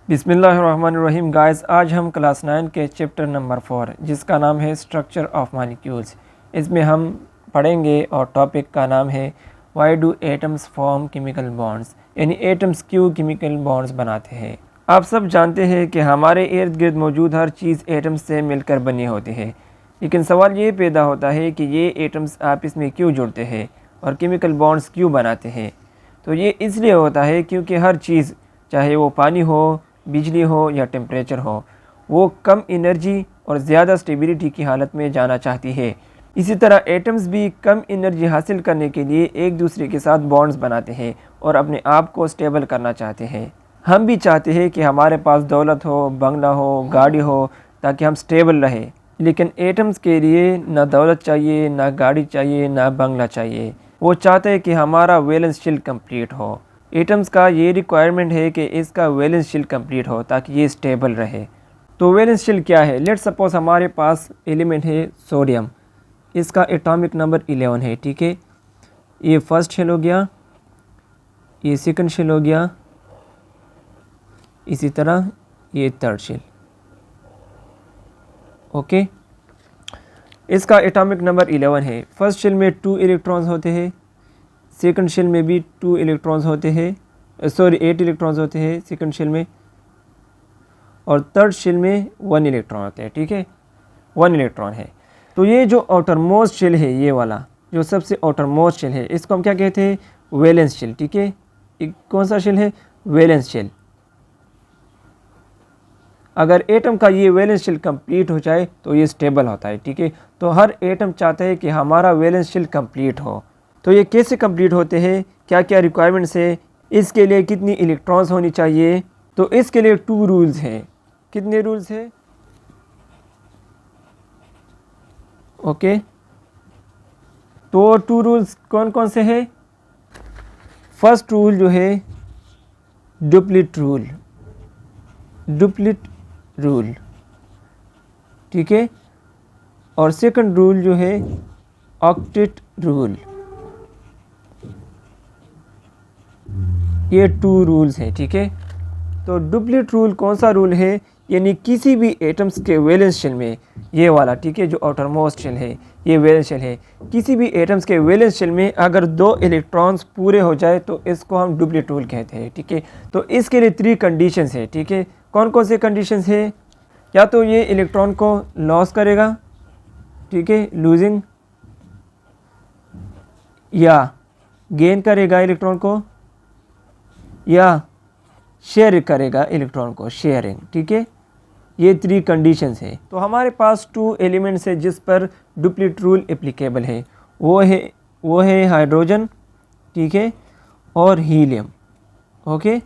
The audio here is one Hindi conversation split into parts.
बिस्मिल्लाहिर्रहमानिर्रहीम गाइस, आज हम क्लास 9 के चैप्टर नंबर 4 जिसका नाम है स्ट्रक्चर ऑफ मॉलिक्यूल्स, इसमें हम पढ़ेंगे और टॉपिक का नाम है why do atoms form chemical bonds, यानी एटम्स क्यों केमिकल बॉन्ड्स बनाते हैं। आप सब जानते हैं कि हमारे इर्द गिर्द मौजूद हर चीज़ एटम्स से मिलकर बनी होती है, लेकिन सवाल ये पैदा होता है कि ये एटम्स आपस में क्यों जुड़ते हैं और केमिकल बॉन्ड्स क्यों बनाते हैं। तो ये इसलिए होता है क्योंकि हर चीज़, चाहे वो पानी हो, बिजली हो या टेम्परेचर हो, वो कम एनर्जी और ज़्यादा स्टेबिलिटी की हालत में जाना चाहती है। इसी तरह एटम्स भी कम एनर्जी हासिल करने के लिए एक दूसरे के साथ बॉन्ड्स बनाते हैं और अपने आप को स्टेबल करना चाहते हैं। हम भी चाहते हैं कि हमारे पास दौलत हो, बंगला हो, गाड़ी हो, ताकि हम स्टेबल रहे। लेकिन एटम्स के लिए ना दौलत चाहिए, ना गाड़ी चाहिए, ना बंगला चाहिए। वो चाहते हैं कि हमारा वैलेंस शेल कंप्लीट हो। एटम्स का ये रिक्वायरमेंट है कि इसका वैलेंस शेल कंप्लीट हो ताकि ये स्टेबल रहे। तो वैलेंस शेल क्या है? लेट्स सपोज हमारे पास एलिमेंट है सोडियम, इसका एटॉमिक नंबर 11 है, ठीक है। ये फर्स्ट शेल हो गया, ये सेकंड शेल हो गया, इसी तरह ये थर्ड शेल। ओके, इसका एटॉमिक नंबर 11 है। फर्स्ट शेल में 2 इलेक्ट्रॉन्स होते हैं, सेकंड शेल में भी 2 इलेक्ट्रॉन्स होते हैं, 8 इलेक्ट्रॉन्स होते हैं सेकंड शेल में, और थर्ड शेल में 1 इलेक्ट्रॉन होते हैं, ठीक है, 1 इलेक्ट्रॉन है। तो ये जो आउटर मोस्ट शेल है, ये वाला जो सबसे आउटर मोस्ट शेल है, इसको हम क्या कहते हैं? वैलेंस शेल, ठीक है। कौन सा शेल है? Valence shell. अगर एटम का ये वैलेंस शेल कंप्लीट हो जाए तो ये स्टेबल होता है, ठीक है। तो हर एटम चाहता है कि हमारा वैलेंस शेल कंप्लीट हो। तो ये कैसे कंप्लीट होते हैं, क्या क्या रिक्वायरमेंट्स है, इसके लिए कितनी इलेक्ट्रॉन्स होनी चाहिए? तो इसके लिए 2 रूल्स हैं। कितने रूल्स हैं? ओके, तो 2 रूल्स कौन कौन से हैं? फर्स्ट रूल जो है डुप्लीट रूल, डुप्लीट रूल, ठीक है। और सेकंड रूल जो है ऑक्टेट रूल। ये 2 रूल्स हैं, ठीक है। तो डुप्लीट रूल कौन सा रूल है? यानी किसी भी एटम्स के वैलेंस शेल में, ये वाला, ठीक है, जो आउटर मोस्ट शेल है, ये वैलेंस शेल है। किसी भी एटम्स के वैलेंस शेल में अगर 2 इलेक्ट्रॉन्स पूरे हो जाए तो इसको हम डुप्लीट रूल कहते हैं, ठीक है। तो इसके लिए 3 कंडीशंस है, ठीक है। कौन कौन से कंडीशंस है? या तो ये इलेक्ट्रॉन को लॉस करेगा, ठीक है, लूजिंग, या गेन करेगा इलेक्ट्रॉन को, या शेयर करेगा इलेक्ट्रॉन को, शेयरिंग, ठीक है। ये 3 कंडीशंस है। तो हमारे पास 2 एलिमेंट्स है जिस पर डुप्लीट रूल एप्लीकेबल है। वो है हाइड्रोजन, ठीक है, और हीलियम। ओके,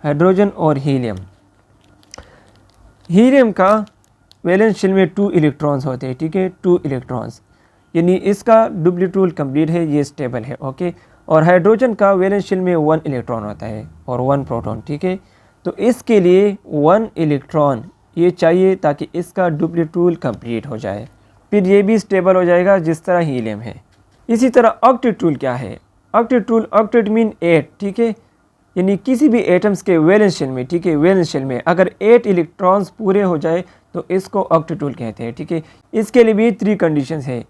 हाइड्रोजन और हीलियम। हीलियम का वैलेंस शेल में 2 इलेक्ट्रॉन्स होते हैं, ठीक है, 2 इलेक्ट्रॉन्स, यानी इसका डुप्लीट रूल कंप्लीट है, ये स्टेबल है। ओके, और हाइड्रोजन का वैलेंस शेल में 1 इलेक्ट्रॉन होता है और 1 प्रोटॉन, ठीक है। तो इसके लिए 1 इलेक्ट्रॉन ये चाहिए ताकि इसका डुप्लीट रूल कंप्लीट हो जाए, फिर ये भी स्टेबल हो जाएगा जिस तरह हीलियम है। इसी तरह ऑक्टेट रूल क्या है? ऑक्टेट रूल, ऑक्टेट मीन 8, ठीक है, यानी किसी भी एटम्स के वैलेंस शेल में, ठीक है, वैलेंस शेल में अगर 8 इलेक्ट्रॉन्स पूरे हो जाए तो इसको ऑक्टेट रूल कहते हैं, ठीक है। इसके लिए भी 3 कंडीशंस है,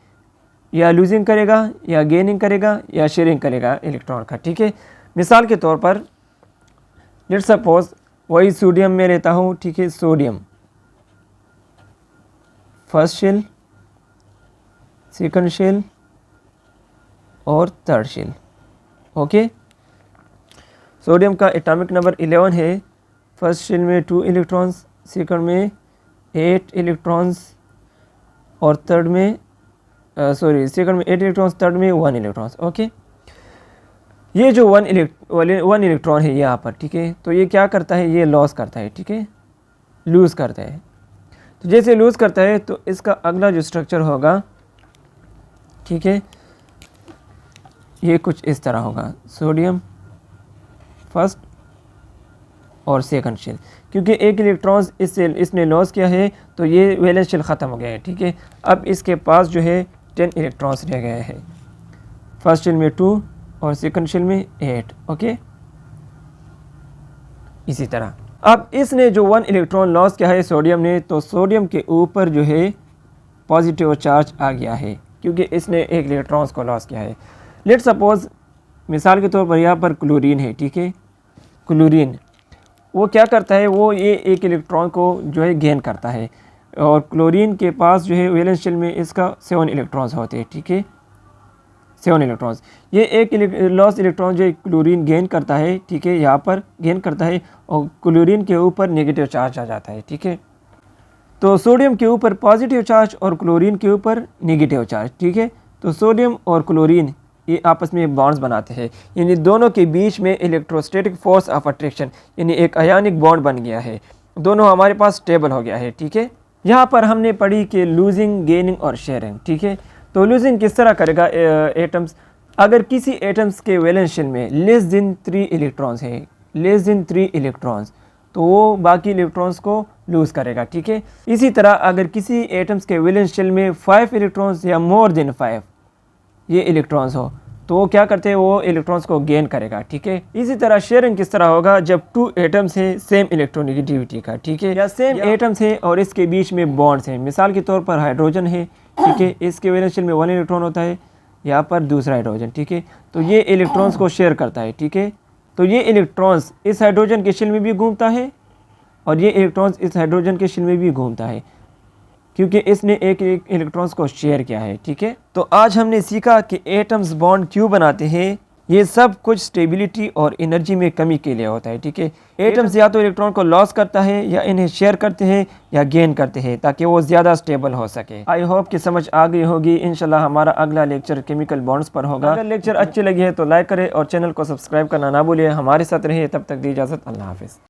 या लूजिंग करेगा, या गेनिंग करेगा, या शेयरिंग करेगा इलेक्ट्रॉन का, ठीक है। मिसाल के तौर पर लेट्स सपोज वही सोडियम में लेता हूँ, ठीक है, sodium first shell, second shell और थर्ड शेल। ओके, सोडियम का एटॉमिक नंबर 11 है। फर्स्ट शेल में 2 इलेक्ट्रॉन्स, सेकंड में 8 इलेक्ट्रॉन्स और थर्ड में सेकंड में 8 इलेक्ट्रॉन्स, थर्ड में 1 इलेक्ट्रॉन्स। ओके, ये जो 1 इलेक्ट्रॉन है यहाँ पर, ठीक है, तो ये क्या करता है? ये लॉस करता है, ठीक है, लूज़ करता है। तो जैसे लूज़ करता है तो इसका अगला जो स्ट्रक्चर होगा, ठीक है, ये कुछ इस तरह होगा, सोडियम फर्स्ट और सेकंड शेल। क्योंकि 1 इलेक्ट्रॉन इसने लॉस किया है तो ये वैलेंस शेल ख़त्म हो गया है, ठीक है। अब इसके पास जो है 10 इलेक्ट्रॉन्स रह गए हैं, फर्स्ट शेल में 2 और सेकंड शेल में 8। ओके, इसी तरह अब इसने जो 1 इलेक्ट्रॉन लॉस किया है सोडियम ने, तो सोडियम के ऊपर जो है पॉजिटिव चार्ज आ गया है क्योंकि इसने एक इलेक्ट्रॉन्स को लॉस किया है। लेट सपोज मिसाल के तौर पर यहाँ पर क्लोरीन है, ठीक है। क्लोरीन वो क्या करता है, वो ये एक इलेक्ट्रॉन को जो है गेन करता है और क्लोरीन के पास जो है वैलेंस शेल में इसका 7 इलेक्ट्रॉन्स होते हैं, ठीक है, 7 इलेक्ट्रॉन्स। ये एक लॉस इलेक्ट्रॉन जो क्लोरीन गेन करता है, ठीक है, यहाँ पर गेन करता है और क्लोरीन के ऊपर नेगेटिव चार्ज आ जाता है, ठीक है। तो सोडियम के ऊपर पॉजिटिव चार्ज और क्लोरीन के ऊपर नेगेटिव चार्ज, ठीक है। तो सोडियम और क्लोरीन ये आपस में बॉन्ड्स बनाते हैं, यानी दोनों के बीच में इलेक्ट्रोस्टैटिक फोर्स ऑफ अट्रैक्शन यानी एक आयनिक बॉन्ड बन गया है, दोनों हमारे पास स्टेबल हो गया है, ठीक है। यहाँ पर हमने पढ़ी कि लूजिंग, गेनिंग और शेयरिंग, ठीक है। तो लूजिंग किस तरह करेगा एटम्स, अगर किसी एटम्स के वैलेंस शेल में लेस देन 3 इलेक्ट्रॉन्स है, लेस देन 3 इलेक्ट्रॉन्स, तो वो बाकी इलेक्ट्रॉन्स को लूज़ करेगा, ठीक है। इसी तरह अगर किसी एटम्स के वैलेंस शेल में 5 इलेक्ट्रॉन्स या मोर देन 5 ये इलेक्ट्रॉन्स हो, तो वो क्या करते हैं, वो इलेक्ट्रॉन्स को गेन करेगा, ठीक है। इसी तरह शेयरिंग किस तरह होगा, जब 2 एटम्स हैं सेम इलेक्ट्रोनेगेटिविटी का, ठीक है, या सेम एटम्स हैं और इसके बीच में बॉन्ड्स हैं। मिसाल के तौर पर हाइड्रोजन है, ठीक है, इसके वैलेंस शेल में 1 इलेक्ट्रॉन होता है, यहाँ पर दूसरा हाइड्रोजन, ठीक है। तो ये इलेक्ट्रॉन्स को शेयर करता है, ठीक है। तो ये इलेक्ट्रॉन्स इस हाइड्रोजन के शेल में भी घूमता है और ये इलेक्ट्रॉन्स इस हाइड्रोजन के शेल में भी घूमता है क्योंकि इसने एक इलेक्ट्रॉन्स को शेयर किया है, ठीक है। तो आज हमने सीखा कि एटम्स बॉन्ड क्यों बनाते हैं। ये सब कुछ स्टेबिलिटी और एनर्जी में कमी के लिए होता है, ठीक है। एटम्स या तो इलेक्ट्रॉन को लॉस करता है या इन्हें शेयर करते हैं या गेन करते हैं ताकि वो ज़्यादा स्टेबल हो सके। आई होप कि समझ आ गई होगी। इंशाल्लाह हमारा अगला लेक्चर केमिकल बॉन्ड्स पर होगा। अगर लेक्चर अच्छी लगी है तो लाइक करें और चैनल को सब्सक्राइब करना ना भूलिए। हमारे साथ रहिए, तब तक दी इजाज़त, अल्लाह हाफिज़।